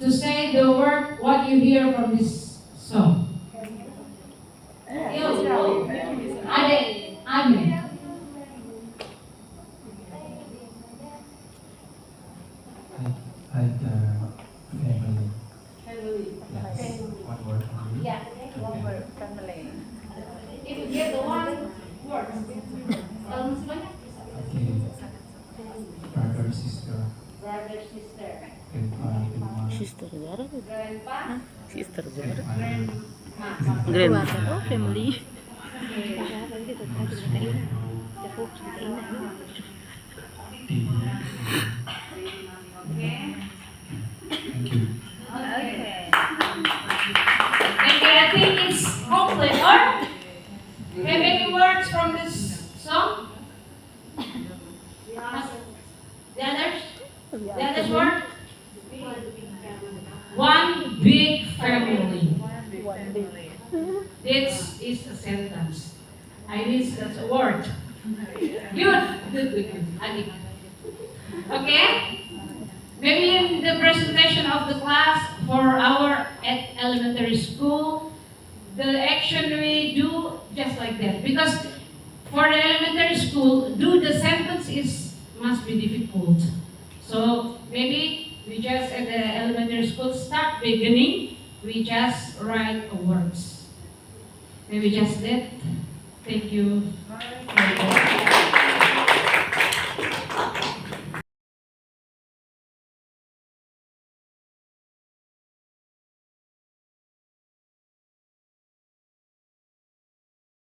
to say the word what you hear from this song. Ade, Amen. Like family. Family. Yes. One word only. Yeah, one word, family. If you get the one word, tell me sebanyak. Okay. Brother, sister, Brother, sister. grandpa, grandma, Sister Zara. Grandpa, Sister Zara. grandmother, grandma. Grandpa. Oh, family. Okay. thank you. Okay. Okay, I think it's complete. Or you have any words from this song? The others? The others word? One big family. One day. This is a sentence. I need that's a word. Good. Adik. Okay? Maybe in the presentation of the class for our at elementary school, the action we do just like that. Because for the elementary school, do the sentence is must be difficult. So maybe we just at the elementary school start beginning, we just write words. Maybe just that. Thank you.